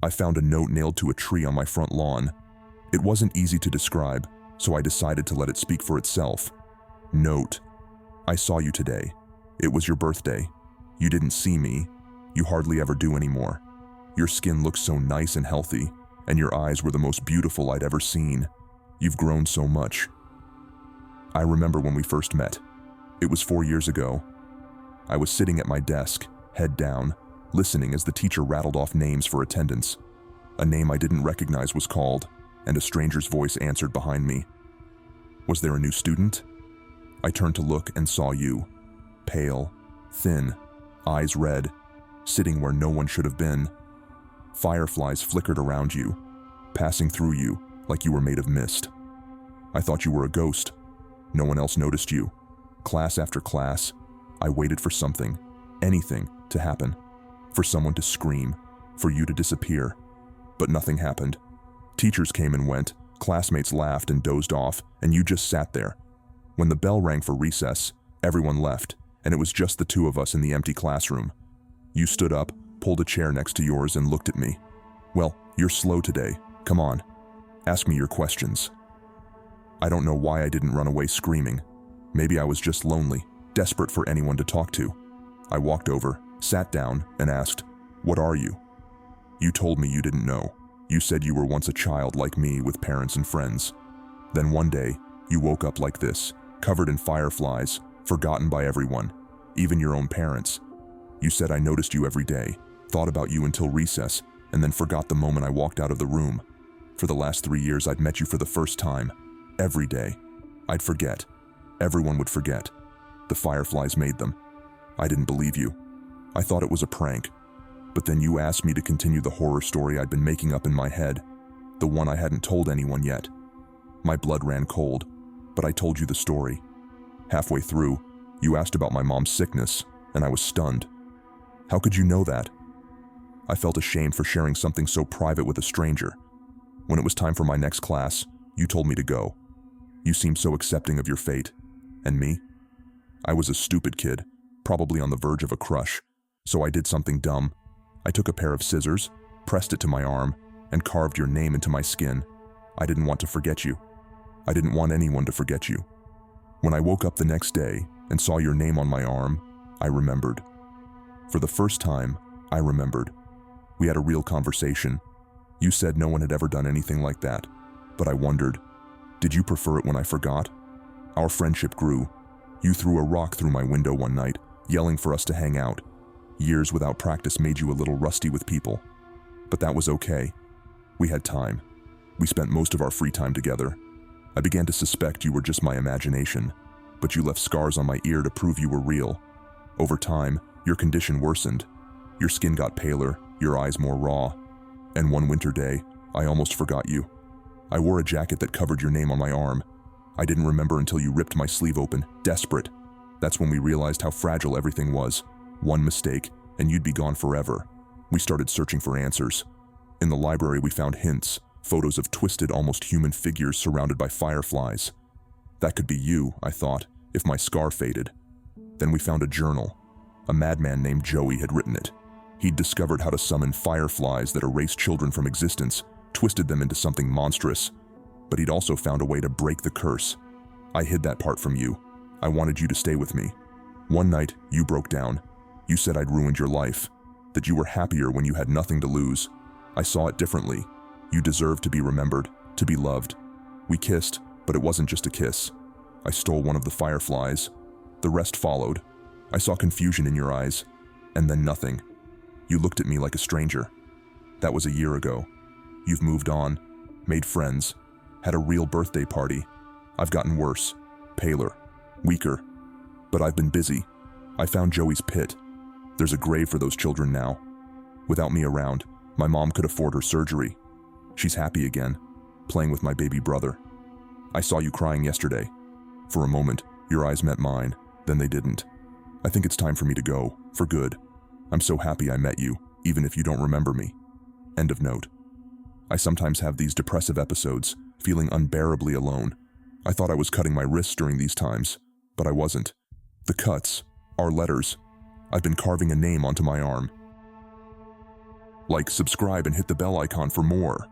I found a note nailed to a tree on my front lawn. It wasn't easy to describe, so I decided to let it speak for itself. Note: I saw you today. It was your birthday. You didn't see me. You hardly ever do anymore. Your skin looks so nice and healthy, and your eyes were the most beautiful I'd ever seen. You've grown so much. I remember when we first met. It was 4 years ago. I was sitting at my desk, head down, listening as the teacher rattled off names for attendance. A name I didn't recognize was called, and a stranger's voice answered behind me. Was there a new student? I turned to look and saw you. Pale, thin, eyes red, sitting where no one should have been. Fireflies flickered around you, passing through you like you were made of mist. I thought you were a ghost. No one else noticed you. Class after class, I waited for something, anything, to happen. For someone to scream, for you to disappear. But nothing happened. Teachers came and went, classmates laughed and dozed off, and you just sat there. When the bell rang for recess, everyone left, and it was just the two of us in the empty classroom. You stood up, pulled a chair next to yours, and looked at me. Well, you're slow today. Come on. Ask me your questions. I don't know why I didn't run away screaming. Maybe I was just lonely, desperate for anyone to talk to. I walked over, sat down, and asked, "What are you?" You told me you didn't know. You said you were once a child like me with parents and friends. Then one day, you woke up like this, covered in fireflies, forgotten by everyone, even your own parents. You said I noticed you every day, thought about you until recess, and then forgot the moment I walked out of the room. For the last 3 years, I'd met you for the first time. Every day. I'd forget. Everyone would forget. The fireflies made them. I didn't believe you. I thought it was a prank. But then you asked me to continue the horror story I'd been making up in my head, the one I hadn't told anyone yet. My blood ran cold, but I told you the story. Halfway through, you asked about my mom's sickness, and I was stunned. How could you know that? I felt ashamed for sharing something so private with a stranger. When it was time for my next class, you told me to go. You seemed so accepting of your fate. And me? I was a stupid kid, probably on the verge of a crush, so I did something dumb. I took a pair of scissors, pressed it to my arm, and carved your name into my skin. I didn't want to forget you. I didn't want anyone to forget you. When I woke up the next day and saw your name on my arm, I remembered. For the first time, I remembered. We had a real conversation. You said no one had ever done anything like that, but I wondered, did you prefer it when I forgot? Our friendship grew. You threw a rock through my window one night, yelling for us to hang out. Years without practice made you a little rusty with people. But that was okay. We had time. We spent most of our free time together. I began to suspect you were just my imagination, but you left scars on my ear to prove you were real. Over time, your condition worsened. Your skin got paler, your eyes more raw. And one winter day, I almost forgot you. I wore a jacket that covered your name on my arm. I didn't remember until you ripped my sleeve open, desperate. That's when we realized how fragile everything was. One mistake, and you'd be gone forever. We started searching for answers. In the library, we found hints, photos of twisted, almost human figures surrounded by fireflies. That could be you, I thought, if my scar faded. Then we found a journal. A madman named Joey had written it. He'd discovered how to summon fireflies that erased children from existence, twisted them into something monstrous. But he'd also found a way to break the curse. I hid that part from you. I wanted you to stay with me. One night, you broke down. You said I'd ruined your life, that you were happier when you had nothing to lose. I saw it differently. You deserved to be remembered, to be loved. We kissed, but it wasn't just a kiss. I stole one of the fireflies. The rest followed. I saw confusion in your eyes, and then nothing. You looked at me like a stranger. That was a year ago. You've moved on, made friends, had a real birthday party. I've gotten worse, paler, weaker. But I've been busy. I found Joey's pit. There's a grave for those children now. Without me around, my mom could afford her surgery. She's happy again, playing with my baby brother. I saw you crying yesterday. For a moment, your eyes met mine, then they didn't. I think it's time for me to go, for good. I'm so happy I met you, even if you don't remember me. End of note. I sometimes have these depressive episodes, feeling unbearably alone. I thought I was cutting my wrists during these times, but I wasn't. The cuts are letters. I've been carving a name onto my arm. Like, subscribe, and hit the bell icon for more.